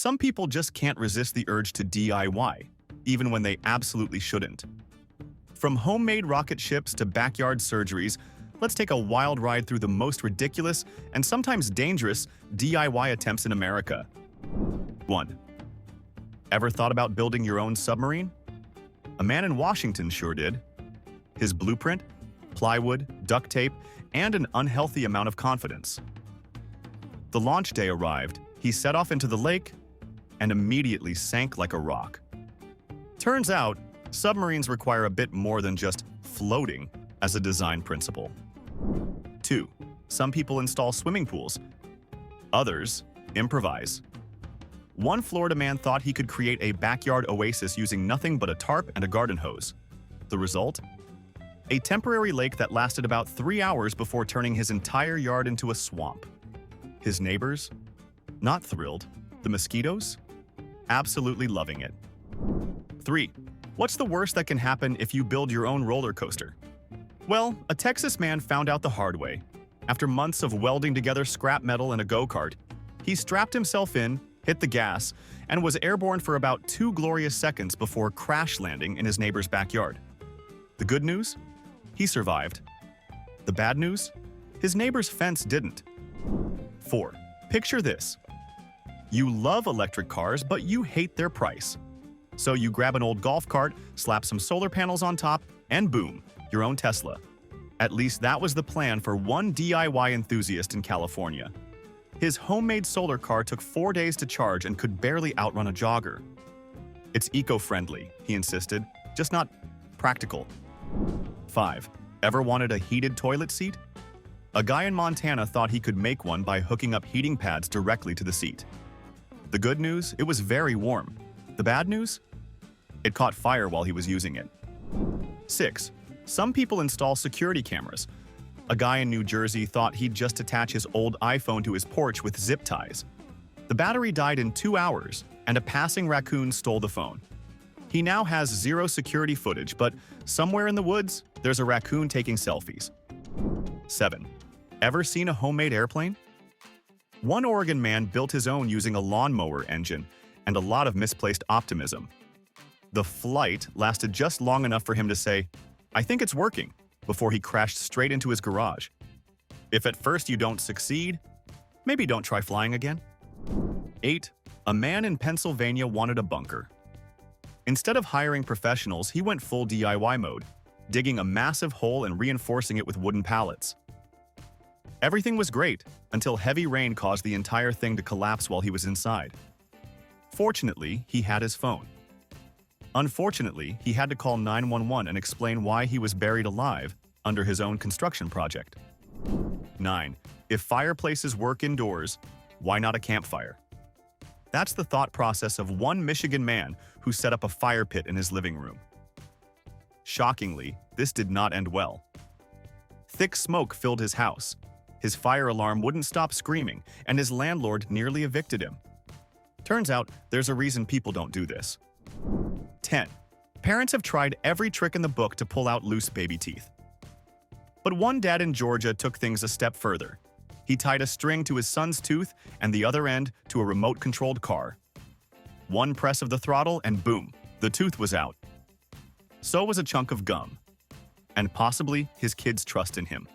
Some people just can't resist the urge to DIY, even when they absolutely shouldn't. From homemade rocket ships to backyard surgeries, let's take a wild ride through the most ridiculous and sometimes dangerous DIY attempts in America. 1. Ever thought about building your own submarine? A man in Washington sure did. His blueprint, plywood, duct tape, and an unhealthy amount of confidence. The launch day arrived, he set off into the lake and immediately sank like a rock. Turns out, submarines require a bit more than just floating as a design principle. 2. Some people install swimming pools. Others improvise. One Florida man thought he could create a backyard oasis using nothing but a tarp and a garden hose. The result? A temporary lake that lasted about 3 hours before turning his entire yard into a swamp. His neighbors? Not thrilled. The mosquitoes? Absolutely loving it. 3. What's the worst that can happen if you build your own roller coaster? Well, a Texas man found out the hard way. After months of welding together scrap metal in a go-kart, he strapped himself in, hit the gas, and was airborne for about 2 glorious seconds before crash landing in his neighbor's backyard. The good news? He survived. The bad news? His neighbor's fence didn't. 4. Picture this. You love electric cars, but you hate their price. So you grab an old golf cart, slap some solar panels on top, and boom, your own Tesla. At least that was the plan for one DIY enthusiast in California. His homemade solar car took 4 days to charge and could barely outrun a jogger. It's eco-friendly, he insisted, just not practical. 5. Ever wanted a heated toilet seat? A guy in Montana thought he could make one by hooking up heating pads directly to the seat. The good news? It was very warm. The bad news? It caught fire while he was using it. 6. Some people install security cameras. A guy in New Jersey thought he'd just attach his old iPhone to his porch with zip ties. The battery died in 2 hours, and a passing raccoon stole the phone. He now has 0 security footage, but somewhere in the woods, there's a raccoon taking selfies. 7. Ever seen a homemade airplane? One Oregon man built his own using a lawnmower engine and a lot of misplaced optimism. The flight lasted just long enough for him to say, "I think it's working," before he crashed straight into his garage. If at first you don't succeed, maybe don't try flying again. 8. A man in Pennsylvania wanted a bunker. Instead of hiring professionals, he went full DIY mode, digging a massive hole and reinforcing it with wooden pallets. Everything was great until heavy rain caused the entire thing to collapse while he was inside. Fortunately, he had his phone. Unfortunately, he had to call 911 and explain why he was buried alive under his own construction project. 9. If fireplaces work indoors, why not a campfire? That's the thought process of one Michigan man who set up a fire pit in his living room. Shockingly, this did not end well. Thick smoke filled his house. His fire alarm wouldn't stop screaming, and his landlord nearly evicted him. Turns out, there's a reason people don't do this. 10. Parents have tried every trick in the book to pull out loose baby teeth. But one dad in Georgia took things a step further. He tied a string to his son's tooth and the other end to a remote-controlled car. One press of the throttle and boom, the tooth was out. So was a chunk of gum. And possibly his kid's trust in him.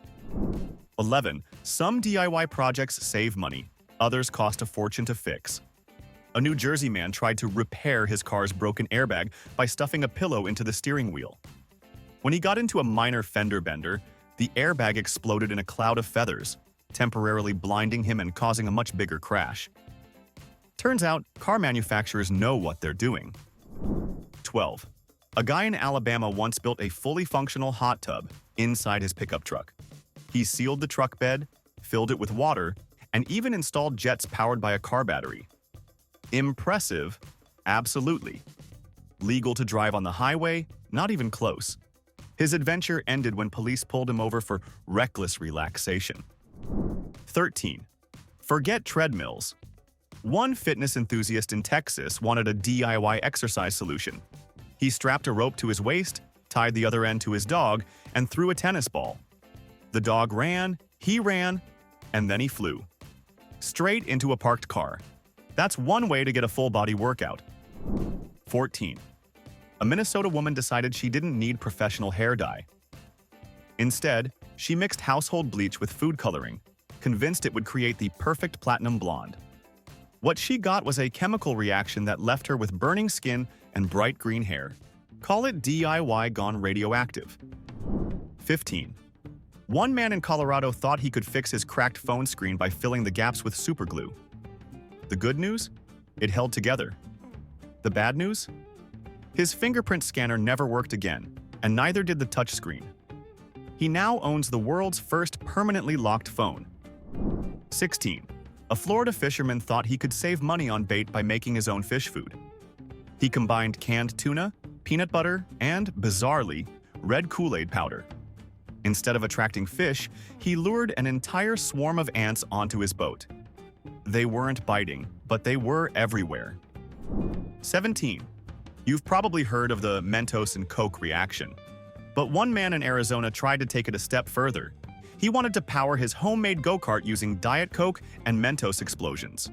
11. Some DIY projects save money, others cost a fortune to fix. A New Jersey man tried to repair his car's broken airbag by stuffing a pillow into the steering wheel. When he got into a minor fender bender, the airbag exploded in a cloud of feathers, temporarily blinding him and causing a much bigger crash. Turns out, car manufacturers know what they're doing. 12. A guy in Alabama once built a fully functional hot tub inside his pickup truck. He sealed the truck bed, filled it with water, and even installed jets powered by a car battery. Impressive? Absolutely. Legal to drive on the highway? Not even close. His adventure ended when police pulled him over for reckless relaxation. 13. Forget treadmills. One fitness enthusiast in Texas wanted a DIY exercise solution. He strapped a rope to his waist, tied the other end to his dog, and threw a tennis ball. The dog ran, he ran, and then he flew. Straight into a parked car. That's one way to get a full-body workout. 14. A Minnesota woman decided she didn't need professional hair dye. Instead, she mixed household bleach with food coloring, convinced it would create the perfect platinum blonde. What she got was a chemical reaction that left her with burning skin and bright green hair. Call it DIY gone radioactive. 15. One man in Colorado thought he could fix his cracked phone screen by filling the gaps with superglue. The good news? It held together. The bad news? His fingerprint scanner never worked again, and neither did the touchscreen. He now owns the world's first permanently locked phone. 16. A Florida fisherman thought he could save money on bait by making his own fish food. He combined canned tuna, peanut butter, and, bizarrely, red Kool-Aid powder. Instead of attracting fish, he lured an entire swarm of ants onto his boat. They weren't biting, but they were everywhere. 17. You've probably heard of the Mentos and Coke reaction. But one man in Arizona tried to take it a step further. He wanted to power his homemade go-kart using Diet Coke and Mentos explosions.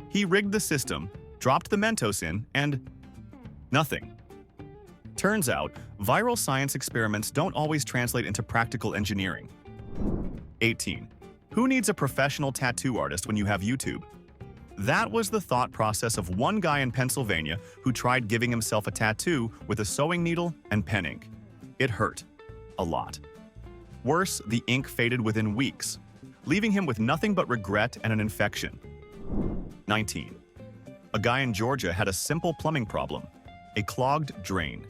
He rigged the system, dropped the Mentos in, and nothing. Turns out, viral science experiments don't always translate into practical engineering. 18. Who needs a professional tattoo artist when you have YouTube? That was the thought process of one guy in Pennsylvania who tried giving himself a tattoo with a sewing needle and pen ink. It hurt. A lot. Worse, the ink faded within weeks, leaving him with nothing but regret and an infection. 19. A guy in Georgia had a simple plumbing problem, a clogged drain.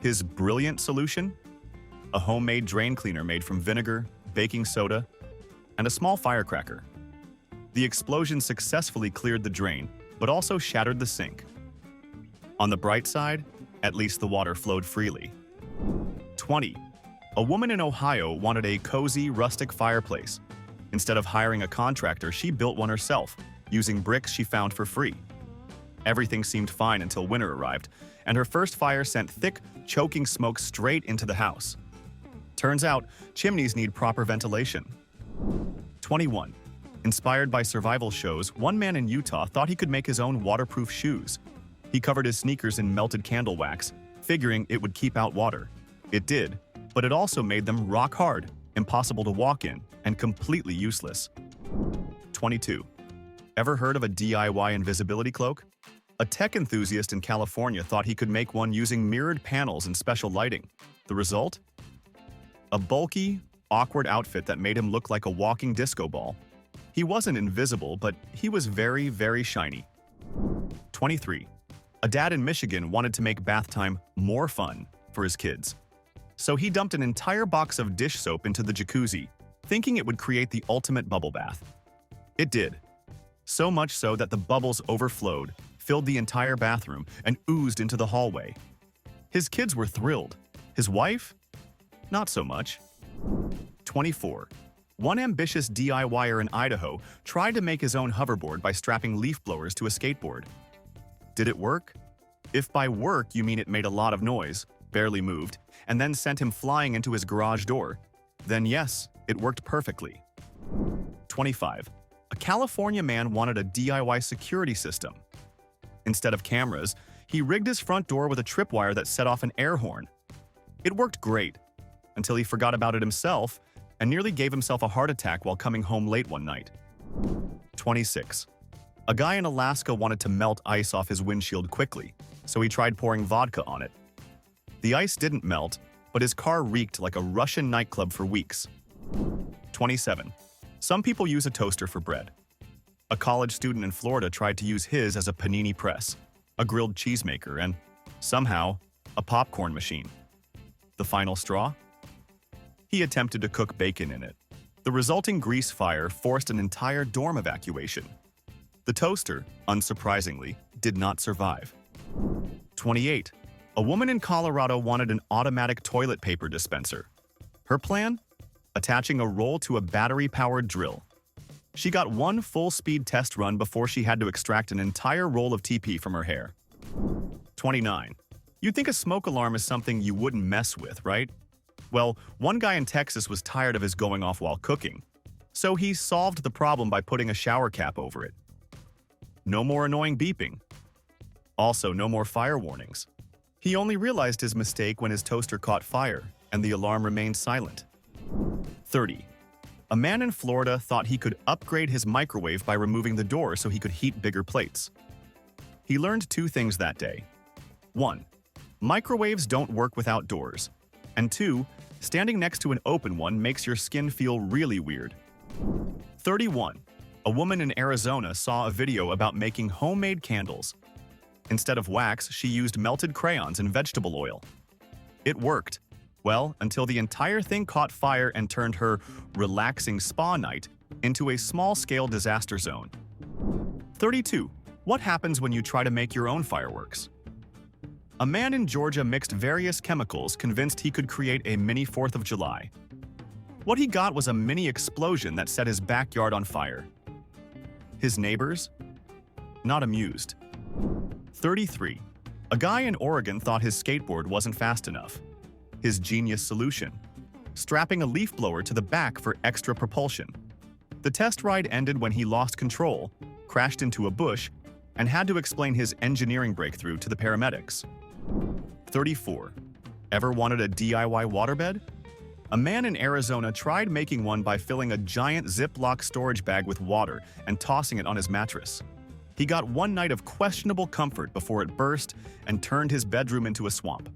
His brilliant solution? A homemade drain cleaner made from vinegar, baking soda, and a small firecracker. The explosion successfully cleared the drain, but also shattered the sink. On the bright side, at least the water flowed freely. 20. A woman in Ohio wanted a cozy, rustic fireplace. Instead of hiring a contractor, she built one herself, using bricks she found for free. Everything seemed fine until winter arrived, and her first fire sent thick, choking smoke straight into the house. Turns out, chimneys need proper ventilation. 21. Inspired by survival shows, one man in Utah thought he could make his own waterproof shoes. He covered his sneakers in melted candle wax, figuring it would keep out water. It did, but it also made them rock hard, impossible to walk in, and completely useless. 22. Ever heard of a DIY invisibility cloak? A tech enthusiast in California thought he could make one using mirrored panels and special lighting. The result? A bulky, awkward outfit that made him look like a walking disco ball. He wasn't invisible, but he was very, very shiny. 23. A dad in Michigan wanted to make bath time more fun for his kids. So he dumped an entire box of dish soap into the jacuzzi, thinking it would create the ultimate bubble bath. It did. So much so that the bubbles overflowed, filled the entire bathroom, and oozed into the hallway. His kids were thrilled. His wife? Not so much. 24. One ambitious DIYer in Idaho tried to make his own hoverboard by strapping leaf blowers to a skateboard. Did it work? If by work you mean it made a lot of noise, barely moved, and then sent him flying into his garage door, then yes, it worked perfectly. 25. A California man wanted a DIY security system. Instead of cameras, he rigged his front door with a tripwire that set off an air horn. It worked great, until he forgot about it himself and nearly gave himself a heart attack while coming home late one night. 26. A guy in Alaska wanted to melt ice off his windshield quickly, so he tried pouring vodka on it. The ice didn't melt, but his car reeked like a Russian nightclub for weeks. 27. Some people use a toaster for bread. A college student in Florida tried to use his as a panini press, a grilled cheese maker, and, somehow, a popcorn machine. The final straw? He attempted to cook bacon in it. The resulting grease fire forced an entire dorm evacuation. The toaster, unsurprisingly, did not survive. 28. A woman in Colorado wanted an automatic toilet paper dispenser. Her plan? Attaching a roll to a battery-powered drill. She got one full-speed test run before she had to extract an entire roll of TP from her hair. 29. You'd think a smoke alarm is something you wouldn't mess with, right? Well, one guy in Texas was tired of his going off while cooking, so he solved the problem by putting a shower cap over it. No more annoying beeping. Also, no more fire warnings. He only realized his mistake when his toaster caught fire, and the alarm remained silent. 30. A man in Florida thought he could upgrade his microwave by removing the door so he could heat bigger plates. He learned two things that day. 1. Microwaves don't work without doors. And 2. Standing next to an open one makes your skin feel really weird. 31. A woman in Arizona saw a video about making homemade candles. Instead of wax, she used melted crayons and vegetable oil. It worked. Well, until the entire thing caught fire and turned her relaxing spa night into a small-scale disaster zone. 32. What happens when you try to make your own fireworks? A man in Georgia mixed various chemicals convinced he could create a mini 4th of July. What he got was a mini explosion that set his backyard on fire. His neighbors? Not amused. 33. A guy in Oregon thought his skateboard wasn't fast enough. His genius solution: strapping a leaf blower to the back for extra propulsion. The test ride ended when he lost control, crashed into a bush, and had to explain his engineering breakthrough to the paramedics. 34. Ever wanted a DIY waterbed? A man in Arizona tried making one by filling a giant Ziploc storage bag with water and tossing it on his mattress. He got one night of questionable comfort before it burst and turned his bedroom into a swamp.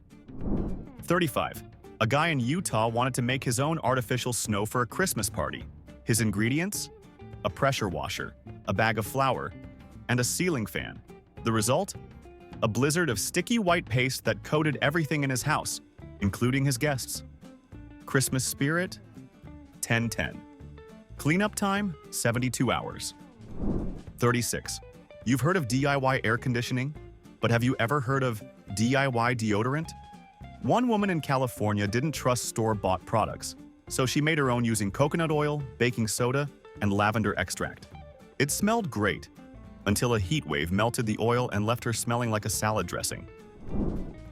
35. A guy in Utah wanted to make his own artificial snow for a Christmas party. His ingredients? A pressure washer, a bag of flour, and a ceiling fan. The result? A blizzard of sticky white paste that coated everything in his house, including his guests. Christmas spirit? 10-10. Cleanup time? 72 hours. 36. You've heard of DIY air conditioning, but have you ever heard of DIY deodorant? One woman in California didn't trust store-bought products, so she made her own using coconut oil, baking soda, and lavender extract. It smelled great, until a heat wave melted the oil and left her smelling like a salad dressing.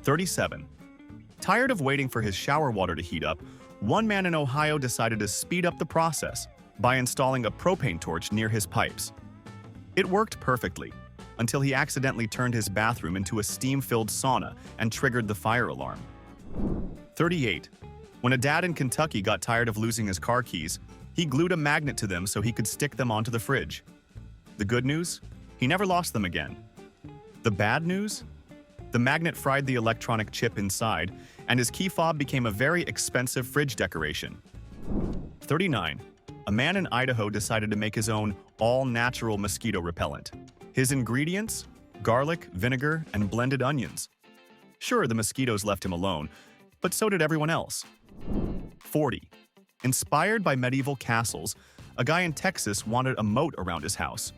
37. Tired of waiting for his shower water to heat up, one man in Ohio decided to speed up the process by installing a propane torch near his pipes. It worked perfectly, until he accidentally turned his bathroom into a steam-filled sauna and triggered the fire alarm. 38. When a dad in Kentucky got tired of losing his car keys, he glued a magnet to them so he could stick them onto the fridge. The good news? He never lost them again. The bad news? The magnet fried the electronic chip inside, and his key fob became a very expensive fridge decoration. 39. A man in Idaho decided to make his own all-natural mosquito repellent. His ingredients? Garlic, vinegar, and blended onions. Sure, the mosquitoes left him alone, but so did everyone else. 40. Inspired by medieval castles, a guy in Texas wanted a moat around his house.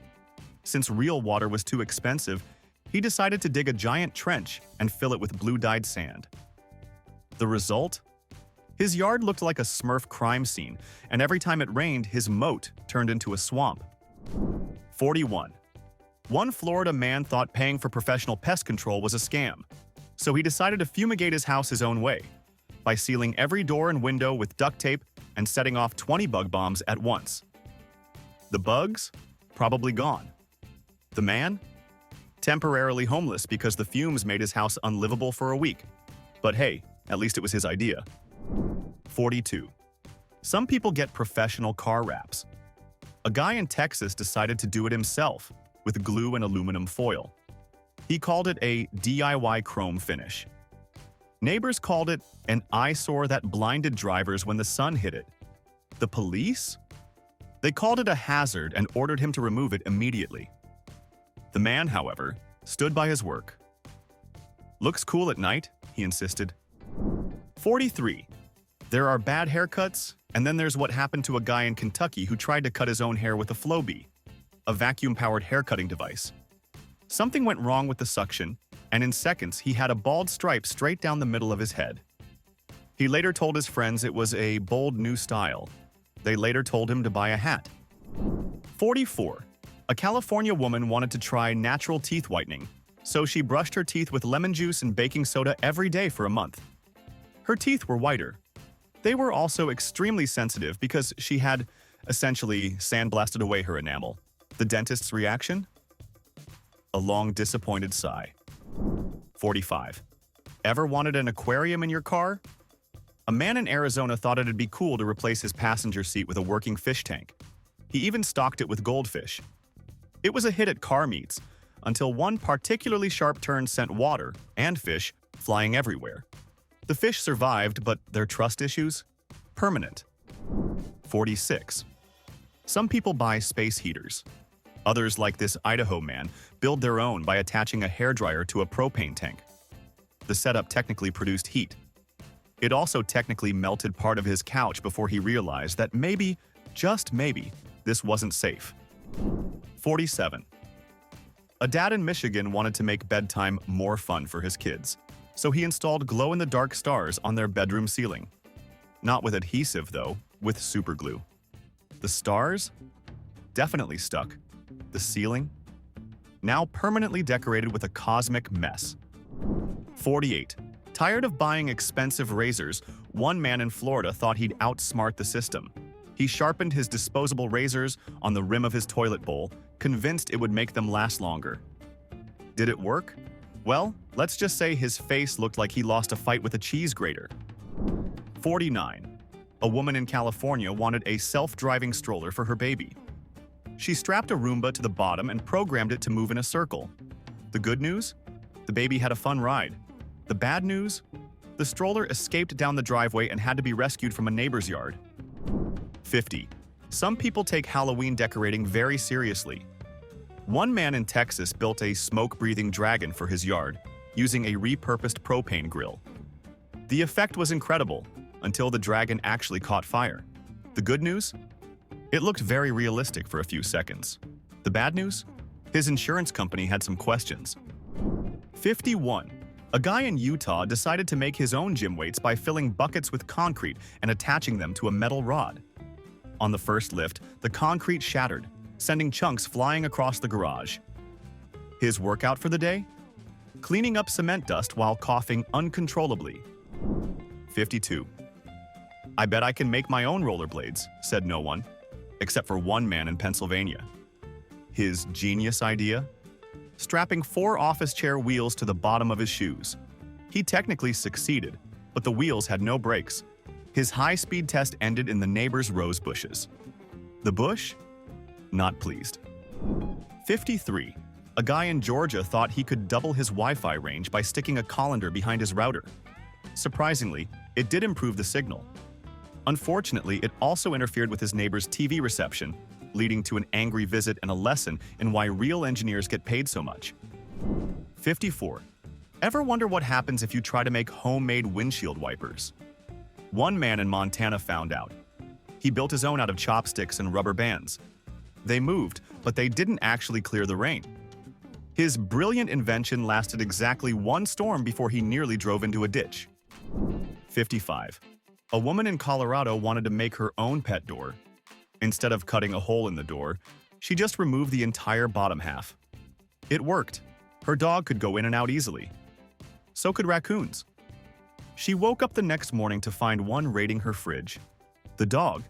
Since real water was too expensive, he decided to dig a giant trench and fill it with blue-dyed sand. The result? His yard looked like a Smurf crime scene, and every time it rained, his moat turned into a swamp. 41. One Florida man thought paying for professional pest control was a scam, so he decided to fumigate his house his own way, by sealing every door and window with duct tape and setting off 20 bug bombs at once. The bugs? Probably gone. The man? Temporarily homeless because the fumes made his house unlivable for a week. But hey, at least it was his idea. 42. Some people get professional car wraps. A guy in Texas decided to do it himself with glue and aluminum foil. He called it a DIY chrome finish. Neighbors called it an eyesore that blinded drivers when the sun hit it. The police? They called it a hazard and ordered him to remove it immediately. The man, however, stood by his work. Looks cool at night, he insisted. 43. There are bad haircuts, and then there's what happened to a guy in Kentucky who tried to cut his own hair with a Flowbee, a vacuum-powered hair-cutting device. Something went wrong with the suction, and in seconds he had a bald stripe straight down the middle of his head. He later told his friends it was a bold new style. They later told him to buy a hat. 44. A California woman wanted to try natural teeth whitening, so she brushed her teeth with lemon juice and baking soda every day for a month. Her teeth were whiter. They were also extremely sensitive because she had essentially sandblasted away her enamel. The dentist's reaction? A long, disappointed sigh. 45. Ever wanted an aquarium in your car? A man in Arizona thought it'd be cool to replace his passenger seat with a working fish tank. He even stocked it with goldfish. It was a hit at car meets, until one particularly sharp turn sent water and fish flying everywhere. The fish survived, but their trust issues? Permanent. 46. Some people buy space heaters. Others, like this Idaho man, build their own by attaching a hairdryer to a propane tank. The setup technically produced heat. It also technically melted part of his couch before he realized that maybe, just maybe, this wasn't safe. 47. A dad in Michigan wanted to make bedtime more fun for his kids, so he installed glow-in-the-dark stars on their bedroom ceiling. Not with adhesive, though, with superglue. The stars? Definitely stuck. The ceiling? Now permanently decorated with a cosmic mess. 48. Tired of buying expensive razors, one man in Florida thought he'd outsmart the system. He sharpened his disposable razors on the rim of his toilet bowl, convinced it would make them last longer. Did it work? Well, let's just say his face looked like he lost a fight with a cheese grater. 49. A woman in California wanted a self-driving stroller for her baby. She strapped a Roomba to the bottom and programmed it to move in a circle. The good news? The baby had a fun ride. The bad news? The stroller escaped down the driveway and had to be rescued from a neighbor's yard. 50. Some people take Halloween decorating very seriously. One man in Texas built a smoke-breathing dragon for his yard, using a repurposed propane grill. The effect was incredible, until the dragon actually caught fire. The good news? It looked very realistic for a few seconds. The bad news? His insurance company had some questions. 51. A guy in Utah decided to make his own gym weights by filling buckets with concrete and attaching them to a metal rod. On the first lift, the concrete shattered, sending chunks flying across the garage. His workout for the day? Cleaning up cement dust while coughing uncontrollably. 52. I bet I can make my own rollerblades, said no one, except for one man in Pennsylvania. His genius idea? Strapping 4 office chair wheels to the bottom of his shoes. He technically succeeded, but the wheels had no brakes. His high-speed test ended in the neighbor's rose bushes. The bush? Not pleased. 53. A guy in Georgia thought he could double his Wi-Fi range by sticking a colander behind his router. Surprisingly, it did improve the signal. Unfortunately, it also interfered with his neighbor's TV reception, leading to an angry visit and a lesson in why real engineers get paid so much. 54. Ever wonder what happens if you try to make homemade windshield wipers? One man in Montana found out. He built his own out of chopsticks and rubber bands. They moved, but they didn't actually clear the rain. His brilliant invention lasted exactly 1 storm before he nearly drove into a ditch. 55. A woman in Colorado wanted to make her own pet door. Instead of cutting a hole in the door, she just removed the entire bottom half. It worked. Her dog could go in and out easily. So could raccoons. She woke up the next morning to find one raiding her fridge. The dog,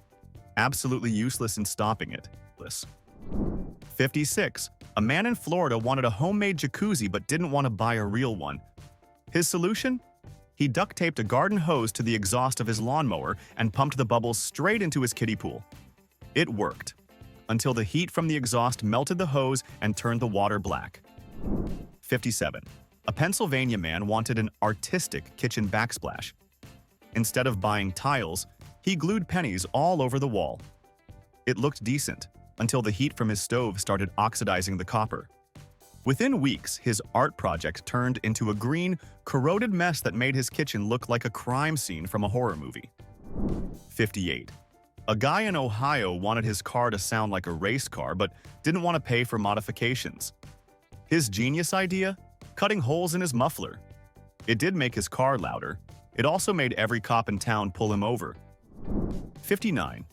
absolutely useless in stopping it. 56. A man in Florida wanted a homemade jacuzzi but didn't want to buy a real one. His solution? He duct-taped a garden hose to the exhaust of his lawnmower and pumped the bubbles straight into his kiddie pool. It worked, until the heat from the exhaust melted the hose and turned the water black. 57. A Pennsylvania man wanted an artistic kitchen backsplash. Instead of buying tiles, he glued pennies all over the wall. It looked decent, until the heat from his stove started oxidizing the copper. Within weeks, his art project turned into a green, corroded mess that made his kitchen look like a crime scene from a horror movie. 58. A guy in Ohio wanted his car to sound like a race car but didn't want to pay for modifications. His genius idea? Cutting holes in his muffler. It did make his car louder. It also made every cop in town pull him over. 59.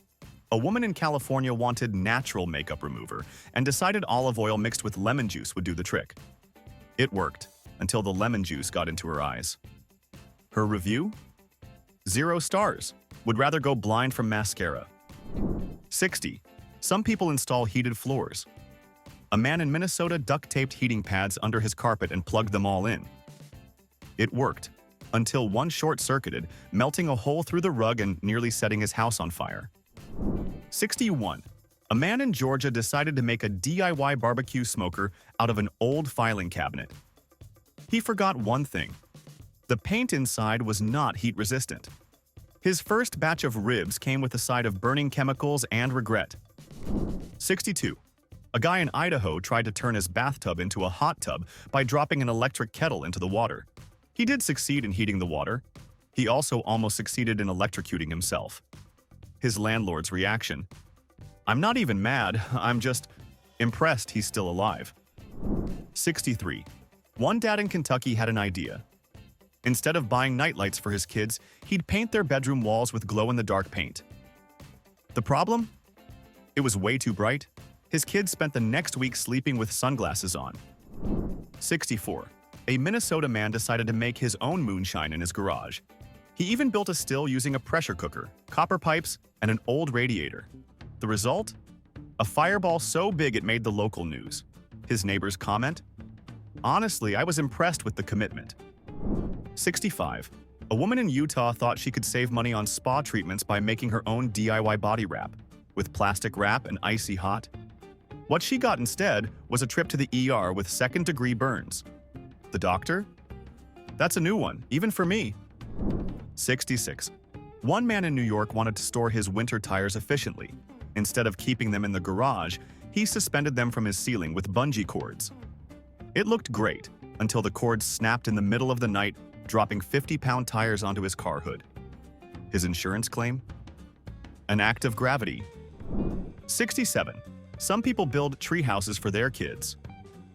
A woman in California wanted natural makeup remover and decided olive oil mixed with lemon juice would do the trick. It worked, until the lemon juice got into her eyes. Her review? 0 stars. Would rather go blind from mascara. 60. Some people install heated floors. A man in Minnesota duct-taped heating pads under his carpet and plugged them all in. It worked, until one short-circuited, melting a hole through the rug and nearly setting his house on fire. 61. A man in Georgia decided to make a DIY barbecue smoker out of an old filing cabinet. He forgot one thing. The paint inside was not heat-resistant. His first batch of ribs came with a side of burning chemicals and regret. 62. A guy in Idaho tried to turn his bathtub into a hot tub by dropping an electric kettle into the water. He did succeed in heating the water. He also almost succeeded in electrocuting himself. His landlord's reaction: "I'm not even mad, I'm just impressed he's still alive." 63. One dad in Kentucky had an idea. Instead of buying nightlights for his kids, he'd paint their bedroom walls with glow-in-the-dark paint. The problem? It was way too bright. His kids spent the next week sleeping with sunglasses on. 64. A Minnesota man decided to make his own moonshine in his garage. He even built a still using a pressure cooker, copper pipes, and an old radiator. The result? A fireball so big it made the local news. His neighbors comment: "Honestly, I was impressed with the commitment." 65. A woman in Utah thought she could save money on spa treatments by making her own DIY body wrap, with plastic wrap and icy hot. What she got instead was a trip to the ER with second-degree burns. The doctor? That's a new one, even for me. 66. One man in New York wanted to store his winter tires efficiently. Instead of keeping them in the garage, he suspended them from his ceiling with bungee cords. It looked great, until the cords snapped in the middle of the night, dropping 50-pound tires onto his car hood. His insurance claim? An act of gravity. 67. Some people build tree houses for their kids.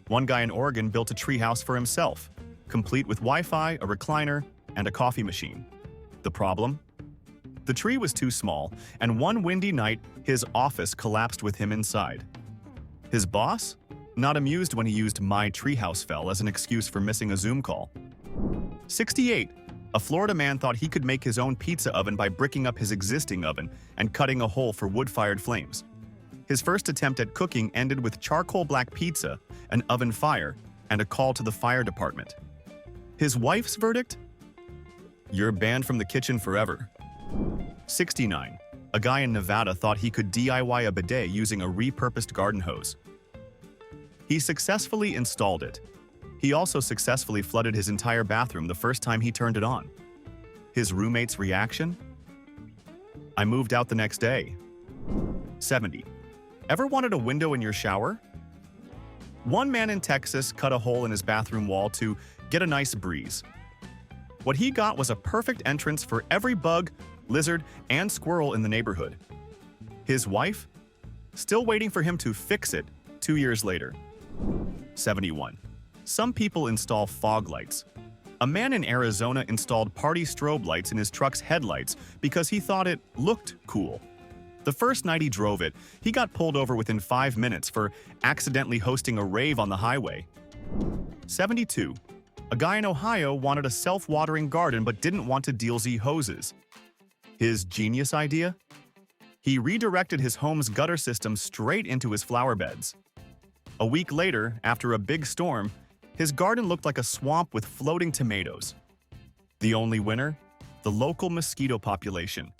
One guy in Oregon built a tree house for himself, complete with Wi-Fi, a recliner, and a coffee machine. The problem? The tree was too small, and one windy night, his office collapsed with him inside. His boss? Not amused when he used "my treehouse fell" as an excuse for missing a Zoom call. 68. A Florida man thought he could make his own pizza oven by bricking up his existing oven and cutting a hole for wood-fired flames. His first attempt at cooking ended with charcoal black pizza, an oven fire, and a call to the fire department. His wife's verdict? "You're banned from the kitchen forever." 69. A guy in Nevada thought he could DIY a bidet using a repurposed garden hose. He successfully installed it. He also successfully flooded his entire bathroom the first time he turned it on. His roommate's reaction? "I moved out the next day." 70. Ever wanted a window in your shower? One man in Texas cut a hole in his bathroom wall to get a nice breeze. What he got was a perfect entrance for every bug, lizard, and squirrel in the neighborhood. His wife? Still waiting for him to fix it 2 years later. 71. Some people install fog lights. A man in Arizona installed party strobe lights in his truck's headlights because he thought it looked cool. The first night he drove it, he got pulled over within 5 minutes for accidentally hosting a rave on the highway. 72. A guy in Ohio wanted a self-watering garden but didn't want to deal Z hoses. His genius idea? He redirected his home's gutter system straight into his flower beds. A week later, after a big storm, his garden looked like a swamp with floating tomatoes. The only winner? The local mosquito population.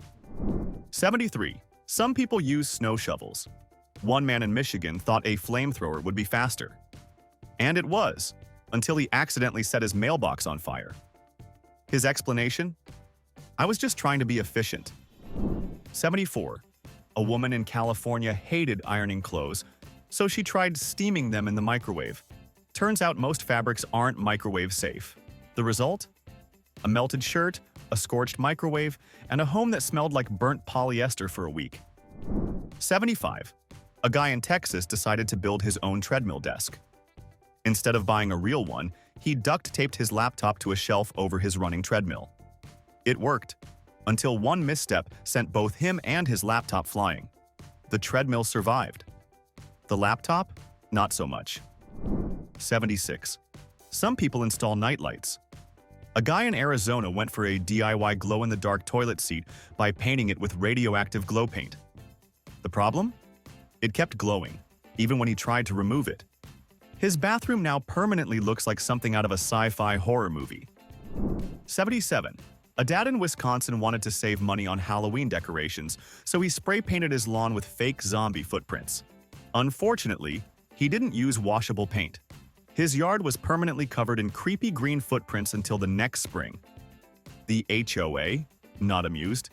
73. Some people use snow shovels. One man in Michigan thought a flamethrower would be faster. And it was, until he accidentally set his mailbox on fire. His explanation? "I was just trying to be efficient." 74. A woman in California hated ironing clothes, so she tried steaming them in the microwave. Turns out most fabrics aren't microwave safe. The result? A melted shirt, a scorched microwave, and a home that smelled like burnt polyester for a week. 75. A guy in Texas decided to build his own treadmill desk. Instead of buying a real one, he duct-taped his laptop to a shelf over his running treadmill. It worked, until one misstep sent both him and his laptop flying. The treadmill survived. The laptop? Not so much. 76. Some people install nightlights. A guy in Arizona went for a DIY glow-in-the-dark toilet seat by painting it with radioactive glow paint. The problem? It kept glowing, even when he tried to remove it. His bathroom now permanently looks like something out of a sci-fi horror movie. 77. A dad in Wisconsin wanted to save money on Halloween decorations, so he spray-painted his lawn with fake zombie footprints. Unfortunately, he didn't use washable paint. His yard was permanently covered in creepy green footprints until the next spring. The HOA? Not amused.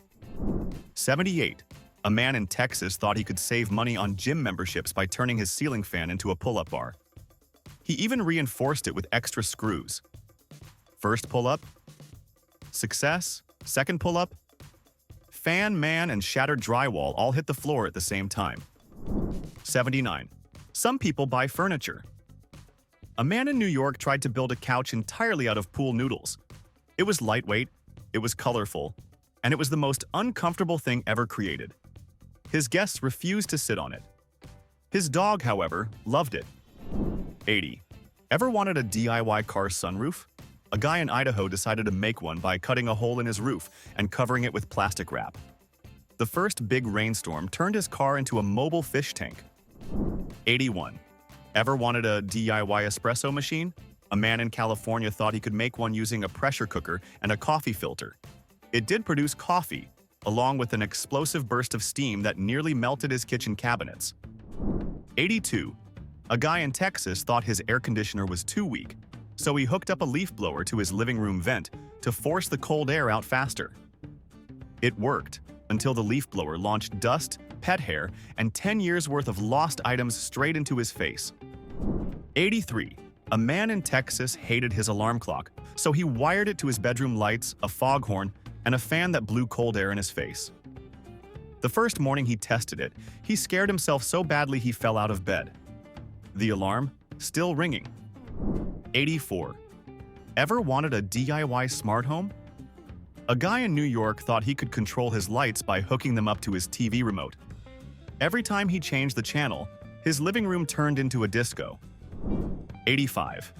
78. A man in Texas thought he could save money on gym memberships by turning his ceiling fan into a pull-up bar. He even reinforced it with extra screws. First pull-up, success. Second pull-up, fan, man, and shattered drywall all hit the floor at the same time. 79. Some people buy furniture. A man in New York tried to build a couch entirely out of pool noodles. It was lightweight, it was colorful, and it was the most uncomfortable thing ever created. His guests refused to sit on it. His dog, however, loved it. 80. Ever wanted a DIY car sunroof? A guy in Idaho decided to make one by cutting a hole in his roof and covering it with plastic wrap. The first big rainstorm turned his car into a mobile fish tank. 81. Ever wanted a DIY espresso machine? A man in California thought he could make one using a pressure cooker and a coffee filter. It did produce coffee, along with an explosive burst of steam that nearly melted his kitchen cabinets. 82. A guy in Texas thought his air conditioner was too weak, so he hooked up a leaf blower to his living room vent to force the cold air out faster. It worked, until the leaf blower launched dust, pet hair, and 10 years' worth of lost items straight into his face. 83. A man in Texas hated his alarm clock, so he wired it to his bedroom lights, a foghorn, and a fan that blew cold air in his face. The first morning he tested it, he scared himself so badly he fell out of bed. The alarm, still ringing. 84. Ever wanted a DIY smart home? A guy in New York thought he could control his lights by hooking them up to his TV remote. Every time he changed the channel, his living room turned into a disco. 85.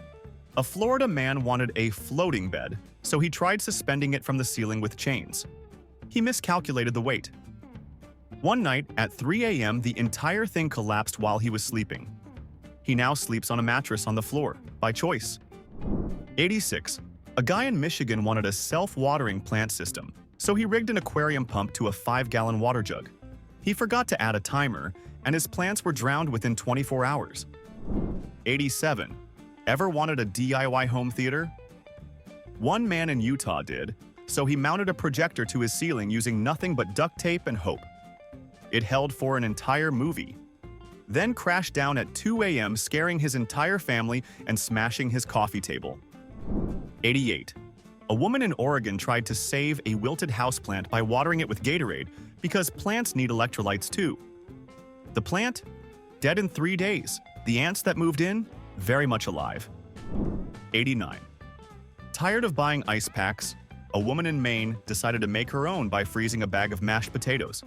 A Florida man wanted a floating bed, so he tried suspending it from the ceiling with chains. He miscalculated the weight. One night, at 3 a.m., the entire thing collapsed while he was sleeping. He now sleeps on a mattress on the floor, by choice. 86. A guy in Michigan wanted a self-watering plant system, so he rigged an aquarium pump to a 5-gallon water jug. He forgot to add a timer, and his plants were drowned within 24 hours. 87. Ever wanted a DIY home theater? One man in Utah did, so he mounted a projector to his ceiling using nothing but duct tape and hope. It held for an entire movie, then crashed down at 2 a.m., scaring his entire family and smashing his coffee table. 88. A woman in Oregon tried to save a wilted houseplant by watering it with Gatorade because plants need electrolytes too. The plant? Dead in 3 days. The ants that moved in? Very much alive. 89. Tired of buying ice packs, a woman in Maine decided to make her own by freezing a bag of mashed potatoes.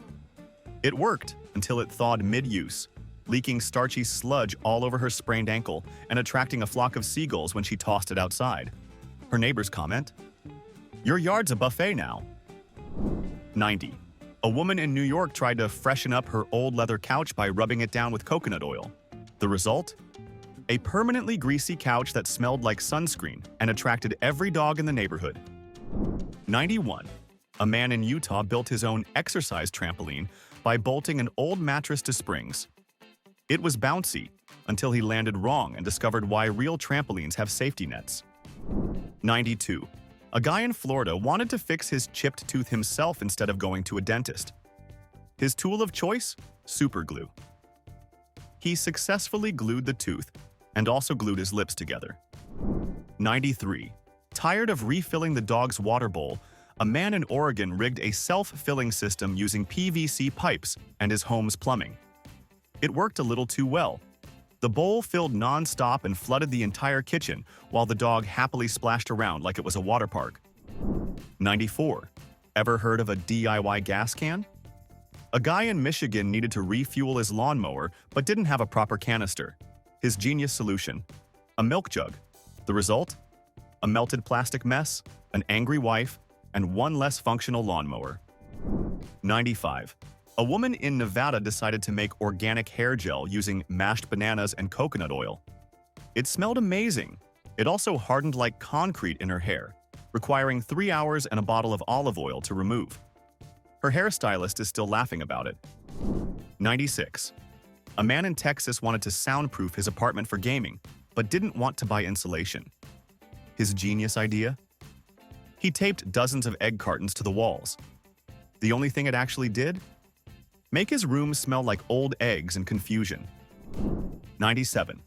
It worked until it thawed mid-use, leaking starchy sludge all over her sprained ankle and attracting a flock of seagulls when she tossed it outside. Her neighbors comment, "Your yard's a buffet now." 90. A woman in New York tried to freshen up her old leather couch by rubbing it down with coconut oil. The result? A permanently greasy couch that smelled like sunscreen and attracted every dog in the neighborhood. 91. A man in Utah built his own exercise trampoline by bolting an old mattress to springs. It was bouncy until he landed wrong and discovered why real trampolines have safety nets. 92. A guy in Florida wanted to fix his chipped tooth himself instead of going to a dentist. His tool of choice? Super glue. He successfully glued the tooth and also glued his lips together. 93. Tired of refilling the dog's water bowl, a man in Oregon rigged a self-filling system using PVC pipes and his home's plumbing. It worked a little too well. The bowl filled non-stop and flooded the entire kitchen, while the dog happily splashed around like it was a water park. 94. Ever heard of a DIY gas can? A guy in Michigan needed to refuel his lawnmower but didn't have a proper canister. His genius solution: a milk jug. The result? A melted plastic mess, an angry wife, and one less functional lawnmower. 95. A woman in Nevada decided to make organic hair gel using mashed bananas and coconut oil. It smelled amazing. It also hardened like concrete in her hair, requiring 3 hours and a bottle of olive oil to remove. Her hairstylist is still laughing about it. 96. A man in Texas wanted to soundproof his apartment for gaming, but didn't want to buy insulation. His genius idea? He taped dozens of egg cartons to the walls. The only thing it actually did? Make his room smell like old eggs and confusion. 97.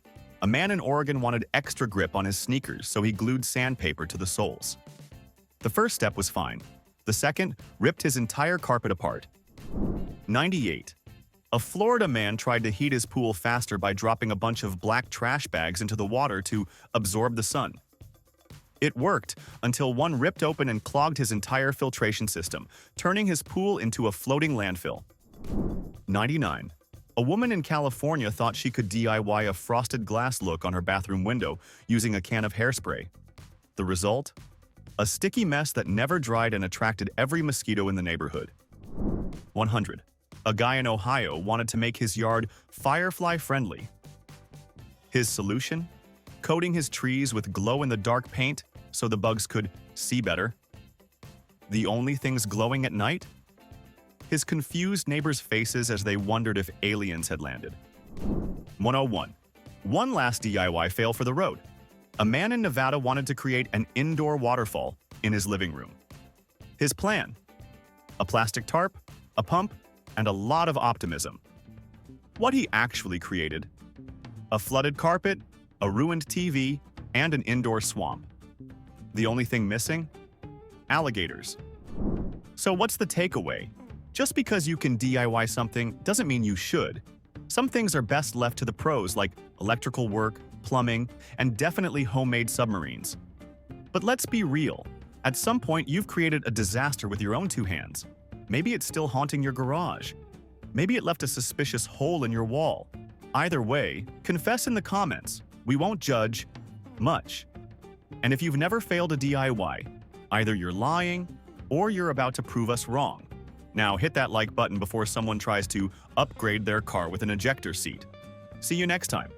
A man in Oregon wanted extra grip on his sneakers, so he glued sandpaper to the soles. The first step was fine. The second ripped his entire carpet apart. 98. A Florida man tried to heat his pool faster by dropping a bunch of black trash bags into the water to absorb the sun. It worked until one ripped open and clogged his entire filtration system, turning his pool into a floating landfill. 99. A woman in California thought she could DIY a frosted glass look on her bathroom window using a can of hairspray. The result? A sticky mess that never dried and attracted every mosquito in the neighborhood. 100. A guy in Ohio wanted to make his yard firefly-friendly. His solution? Coating his trees with glow-in-the-dark paint so the bugs could see better. The only things glowing at night? His confused neighbors' faces as they wondered if aliens had landed. 101. One last DIY fail for the road. A man in Nevada wanted to create an indoor waterfall in his living room. His plan? A plastic tarp, a pump, and a lot of optimism. What he actually created? A flooded carpet, a ruined TV, and an indoor swamp. The only thing missing? Alligators. So what's the takeaway? Just because you can DIY something doesn't mean you should. Some things are best left to the pros like electrical work, plumbing, and definitely homemade submarines. But let's be real. At some point, you've created a disaster with your own two hands. Maybe it's still haunting your garage. Maybe it left a suspicious hole in your wall. Either way, confess in the comments. We won't judge much. And if you've never failed a DIY, either you're lying or you're about to prove us wrong. Now hit that like button before someone tries to upgrade their car with an ejector seat. See you next time.